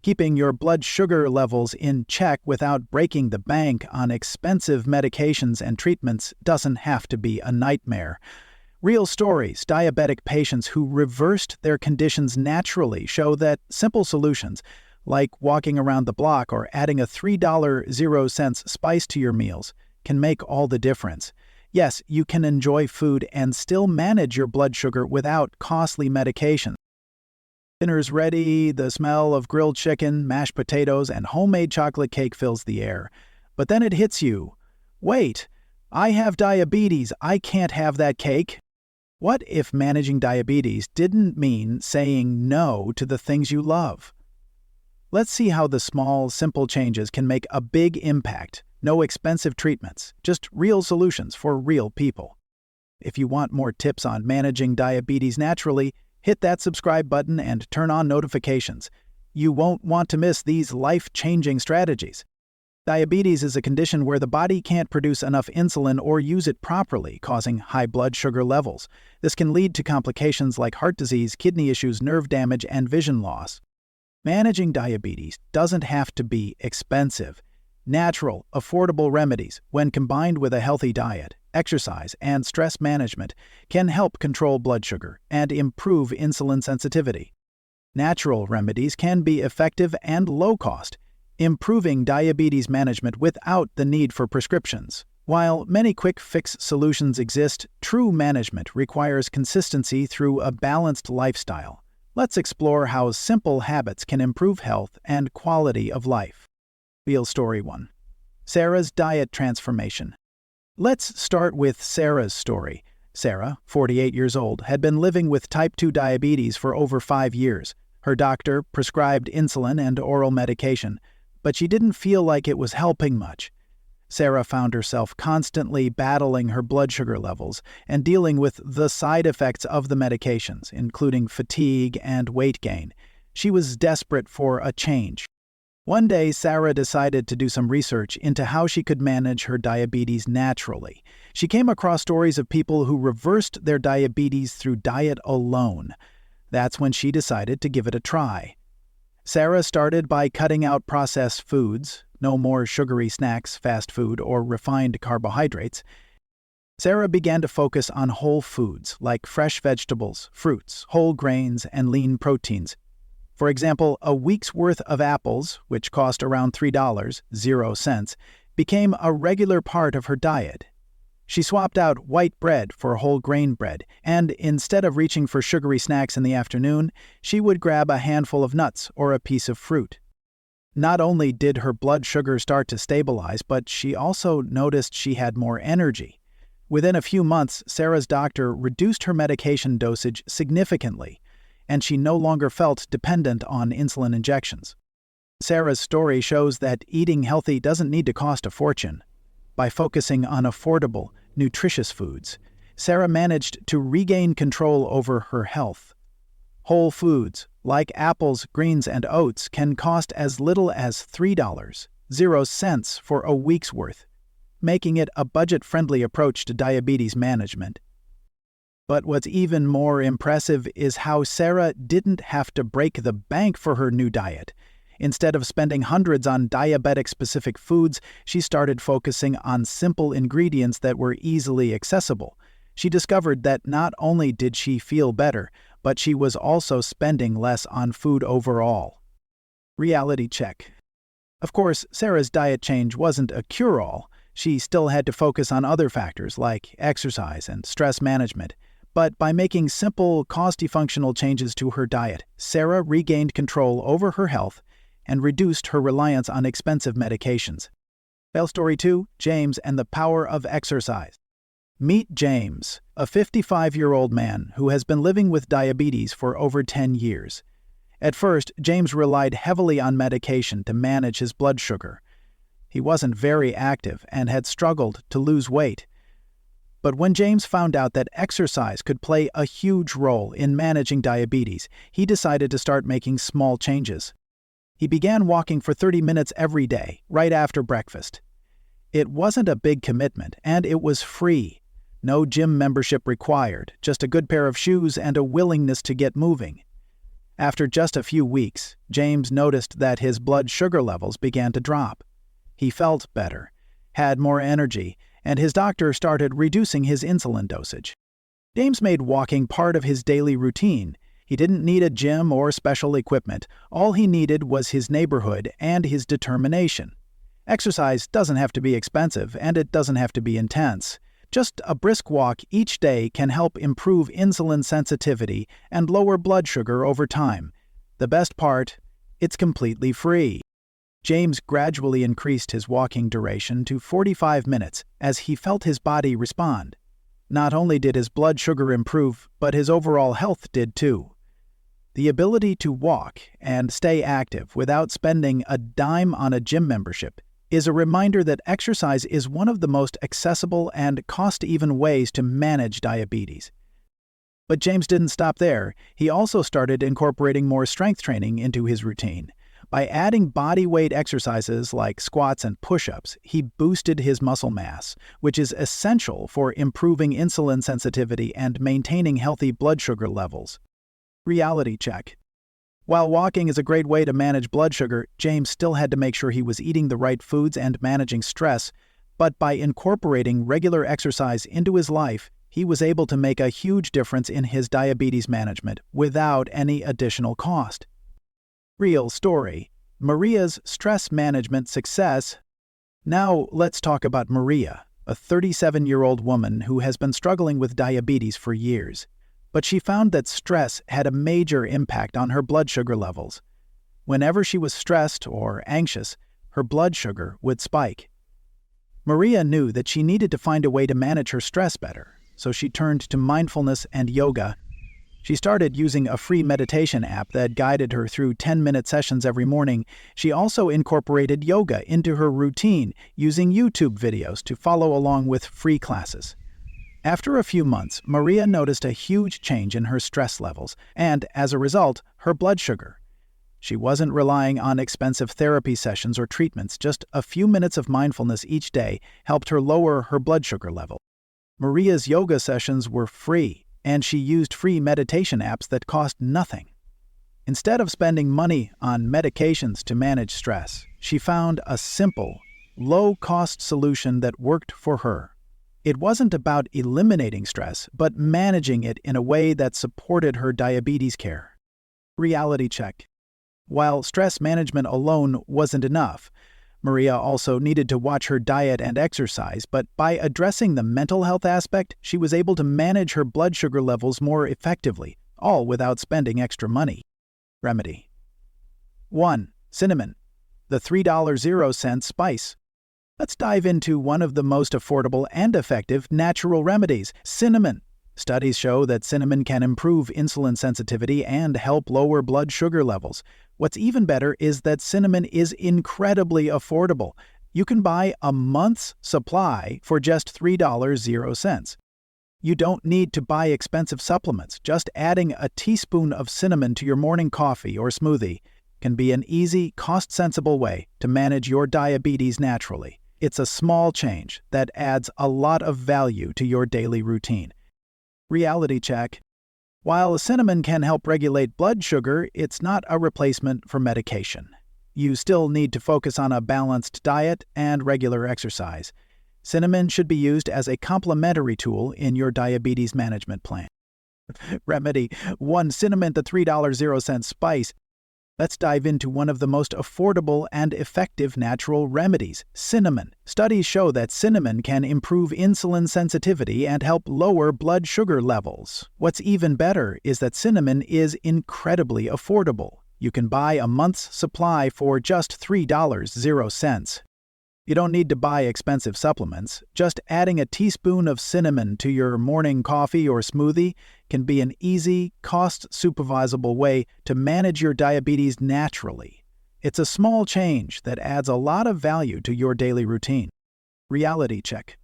Keeping your blood sugar levels in check without breaking the bank on expensive medications and treatments doesn't have to be a nightmare. Real stories, diabetic patients who reversed their conditions naturally show that simple solutions, like walking around the block or adding a $3.00 spice to your meals, can make all the difference. Yes, you can enjoy food and still manage your blood sugar without costly medications. Dinner's ready, the smell of grilled chicken, mashed potatoes, and homemade chocolate cake fills the air. But then it hits you. Wait, I have diabetes, I can't have that cake. What if managing diabetes didn't mean saying no to the things you love? Let's see how the small, simple changes can make a big impact. No expensive treatments, just real solutions for real people. If you want more tips on managing diabetes naturally, hit that subscribe button and turn on notifications. You won't want to miss these life-changing strategies. Diabetes is a condition where the body can't produce enough insulin or use it properly, causing high blood sugar levels. This can lead to complications like heart disease, kidney issues, nerve damage, and vision loss. Managing diabetes doesn't have to be expensive. Natural, affordable remedies, when combined with a healthy diet, exercise, and stress management, can help control blood sugar and improve insulin sensitivity. Natural remedies can be effective and low-cost, improving diabetes management without the need for prescriptions. While many quick-fix solutions exist, true management requires consistency through a balanced lifestyle. Let's explore how simple habits can improve health and quality of life. Real Story 1. Sarah's Diet Transformation. Let's start with Sarah's story. Sarah, 48 years old, had been living with type 2 diabetes for over 5 years. Her doctor prescribed insulin and oral medication, but she didn't feel like it was helping much. Sarah found herself constantly battling her blood sugar levels and dealing with the side effects of the medications, including fatigue and weight gain. She was desperate for a change. One day, Sarah decided to do some research into how she could manage her diabetes naturally. She came across stories of people who reversed their diabetes through diet alone. That's when she decided to give it a try. Sarah started by cutting out processed foods, no more sugary snacks, fast food, or refined carbohydrates. Sarah began to focus on whole foods like fresh vegetables, fruits, whole grains, and lean proteins. For example, a week's worth of apples, which cost around $3.00, became a regular part of her diet. She swapped out white bread for whole grain bread, and instead of reaching for sugary snacks in the afternoon, she would grab a handful of nuts or a piece of fruit. Not only did her blood sugar start to stabilize, but she also noticed she had more energy. Within a few months, Sarah's doctor reduced her medication dosage significantly, and she no longer felt dependent on insulin injections. Sarah's story shows that eating healthy doesn't need to cost a fortune. By focusing on affordable, nutritious foods, Sarah managed to regain control over her health. Whole foods, like apples, greens, and oats, can cost as little as $3.00 for a week's worth, making it a budget-friendly approach to diabetes management. But what's even more impressive is how Sarah didn't have to break the bank for her new diet. Instead of spending hundreds on diabetic-specific foods, she started focusing on simple ingredients that were easily accessible. She discovered that not only did she feel better, but she was also spending less on food overall. Reality check. Of course, Sarah's diet change wasn't a cure-all. She still had to focus on other factors like exercise and stress management. But by making simple, cost-functional changes to her diet, Sarah regained control over her health and reduced her reliance on expensive medications. Fail Story 2, James and the Power of Exercise. Meet James, a 55-year-old man who has been living with diabetes for over 10 years. At first, James relied heavily on medication to manage his blood sugar. He wasn't very active and had struggled to lose weight. But when James found out that exercise could play a huge role in managing diabetes, he decided to start making small changes. He began walking for 30 minutes every day, right after breakfast. It wasn't a big commitment, and it was free. No gym membership required, just a good pair of shoes and a willingness to get moving. After just a few weeks, James noticed that his blood sugar levels began to drop. He felt better, had more energy, and his doctor started reducing his insulin dosage. James made walking part of his daily routine. He didn't need a gym or special equipment. All he needed was his neighborhood and his determination. Exercise doesn't have to be expensive, and it doesn't have to be intense. Just a brisk walk each day can help improve insulin sensitivity and lower blood sugar over time. The best part, it's completely free. James gradually increased his walking duration to 45 minutes as he felt his body respond. Not only did his blood sugar improve, but his overall health did too. The ability to walk and stay active without spending a dime on a gym membership is a reminder that exercise is one of the most accessible and cost-even ways to manage diabetes. But James didn't stop there. He also started incorporating more strength training into his routine. By adding body weight exercises like squats and push-ups, he boosted his muscle mass, which is essential for improving insulin sensitivity and maintaining healthy blood sugar levels. Reality check. While walking is a great way to manage blood sugar, James still had to make sure he was eating the right foods and managing stress, but by incorporating regular exercise into his life, he was able to make a huge difference in his diabetes management without any additional cost. Real story. Maria's stress management success. Now let's talk about Maria, a 37-year-old woman who has been struggling with diabetes for years. But she found that stress had a major impact on her blood sugar levels. Whenever she was stressed or anxious, her blood sugar would spike. Maria knew that she needed to find a way to manage her stress better, so she turned to mindfulness and yoga. She started using a free meditation app that guided her through 10-minute sessions every morning. She also incorporated yoga into her routine, using YouTube videos to follow along with free classes. After a few months, Maria noticed a huge change in her stress levels and, as a result, her blood sugar. She wasn't relying on expensive therapy sessions or treatments. Just a few minutes of mindfulness each day helped her lower her blood sugar level. Maria's yoga sessions were free, and she used free meditation apps that cost nothing. Instead of spending money on medications to manage stress, she found a simple, low-cost solution that worked for her. It wasn't about eliminating stress, but managing it in a way that supported her diabetes care. Reality check. While stress management alone wasn't enough, Maria also needed to watch her diet and exercise, but by addressing the mental health aspect, she was able to manage her blood sugar levels more effectively, all without spending extra money. Remedy. 1. Cinnamon, the $3.00 spice. Let's dive into one of the most affordable and effective natural remedies, cinnamon. Studies show that cinnamon can improve insulin sensitivity and help lower blood sugar levels. What's even better is that cinnamon is incredibly affordable. You can buy a month's supply for just $3.00. You don't need to buy expensive supplements. Just adding a teaspoon of cinnamon to your morning coffee or smoothie can be an easy, cost-sensible way to manage your diabetes naturally. It's a small change that adds a lot of value to your daily routine. Reality check. While cinnamon can help regulate blood sugar, it's not a replacement for medication. You still need to focus on a balanced diet and regular exercise. Cinnamon should be used as a complementary tool in your diabetes management plan. Remedy. 1. Cinnamon, the $3.00 spice. Let's dive into one of the most affordable and effective natural remedies, cinnamon. Studies show that cinnamon can improve insulin sensitivity and help lower blood sugar levels. What's even better is that cinnamon is incredibly affordable. You can buy a month's supply for just $3.00. You don't need to buy expensive supplements. Just adding a teaspoon of cinnamon to your morning coffee or smoothie can be an easy, cost-supervisable way to manage your diabetes naturally. It's a small change that adds a lot of value to your daily routine. Reality check.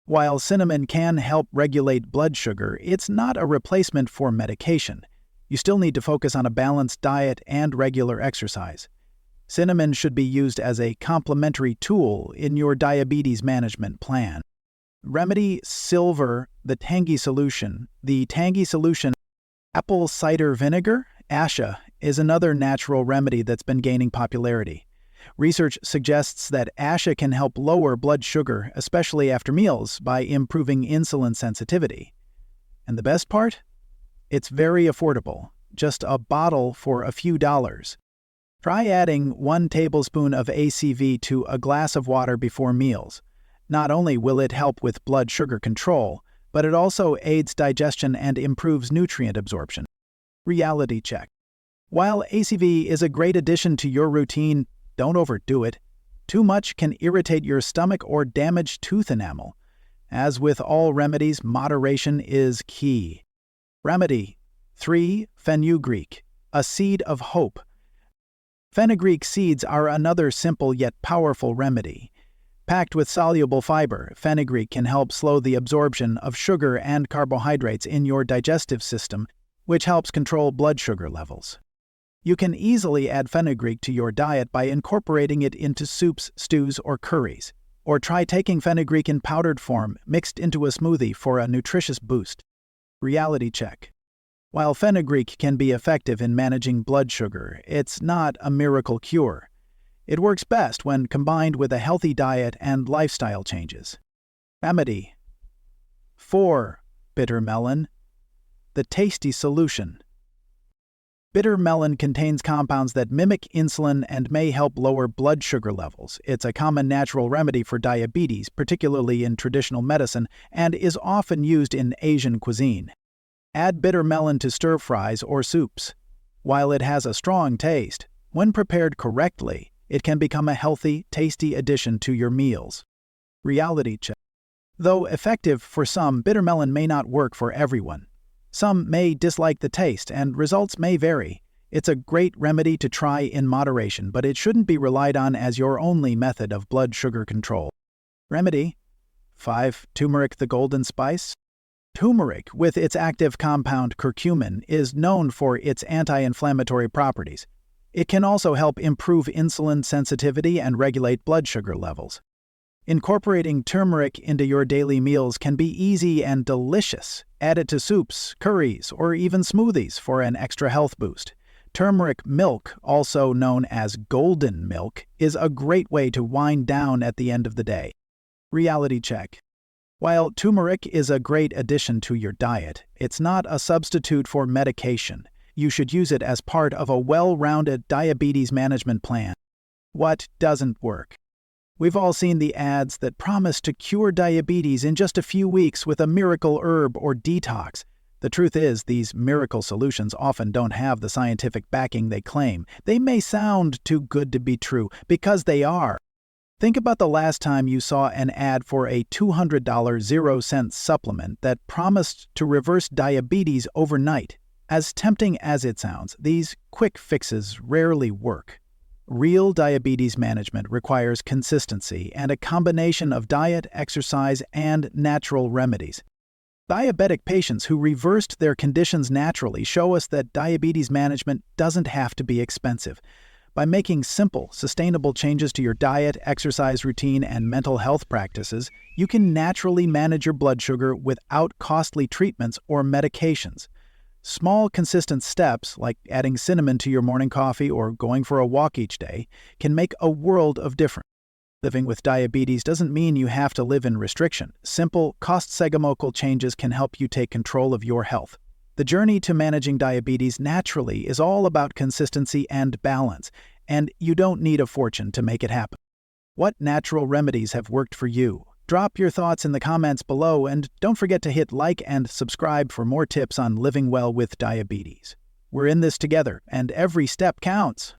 While cinnamon can help regulate blood sugar, it's not a replacement for medication. You still need to focus on a balanced diet and regular exercise. Cinnamon should be used as a complementary tool in your diabetes management plan. Remedy Silver, the tangy solution. The tangy solution, apple cider vinegar, ASHA, is another natural remedy that's been gaining popularity. Research suggests that asha can help lower blood sugar, especially after meals, by improving insulin sensitivity. And the best part? It's very affordable, just a bottle for a few dollars. Try adding 1 tablespoon of ACV to a glass of water before meals. Not only will it help with blood sugar control, but it also aids digestion and improves nutrient absorption. Reality check. While ACV is a great addition to your routine, don't overdo it. Too much can irritate your stomach or damage tooth enamel. As with all remedies, moderation is key. Remedy 3. Fenugreek, a seed of hope. Fenugreek seeds are another simple yet powerful remedy. Packed with soluble fiber, fenugreek can help slow the absorption of sugar and carbohydrates in your digestive system, which helps control blood sugar levels. You can easily add fenugreek to your diet by incorporating it into soups, stews, or curries. Or try taking fenugreek in powdered form, mixed into a smoothie for a nutritious boost. Reality check. While fenugreek can be effective in managing blood sugar, it's not a miracle cure. It works best when combined with a healthy diet and lifestyle changes. Remedy 4. Bitter melon, the tasty solution. Bitter melon contains compounds that mimic insulin and may help lower blood sugar levels. It's a common natural remedy for diabetes, particularly in traditional medicine, and is often used in Asian cuisine. Add bitter melon to stir-fries or soups. While it has a strong taste, when prepared correctly, it can become a healthy, tasty addition to your meals. Reality check. Though effective for some, bitter melon may not work for everyone. Some may dislike the taste, and results may vary. It's a great remedy to try in moderation, but it shouldn't be relied on as your only method of blood sugar control. Remedy 5. Turmeric, the golden spice. Turmeric, with its active compound curcumin, is known for its anti-inflammatory properties. It can also help improve insulin sensitivity and regulate blood sugar levels. Incorporating turmeric into your daily meals can be easy and delicious. Add it to soups, curries, or even smoothies for an extra health boost. Turmeric milk, also known as golden milk, is a great way to wind down at the end of the day. Reality check. While turmeric is a great addition to your diet, it's not a substitute for medication. You should use it as part of a well-rounded diabetes management plan. What doesn't work? We've all seen the ads that promise to cure diabetes in just a few weeks with a miracle herb or detox. The truth is, these miracle solutions often don't have the scientific backing they claim. They may sound too good to be true, because they are. Think about the last time you saw an ad for a $200 0-cent supplement that promised to reverse diabetes overnight. As tempting as it sounds, these quick fixes rarely work. Real diabetes management requires consistency and a combination of diet, exercise, and natural remedies. Diabetic patients who reversed their conditions naturally show us that diabetes management doesn't have to be expensive. By making simple, sustainable changes to your diet, exercise routine, and mental health practices, you can naturally manage your blood sugar without costly treatments or medications. Small, consistent steps, like adding cinnamon to your morning coffee or going for a walk each day, can make a world of difference. Living with diabetes doesn't mean you have to live in restriction. Simple, cost-segmental changes can help you take control of your health. The journey to managing diabetes naturally is all about consistency and balance, and you don't need a fortune to make it happen. What natural remedies have worked for you? Drop your thoughts in the comments below, and don't forget to hit like and subscribe for more tips on living well with diabetes. We're in this together, and every step counts.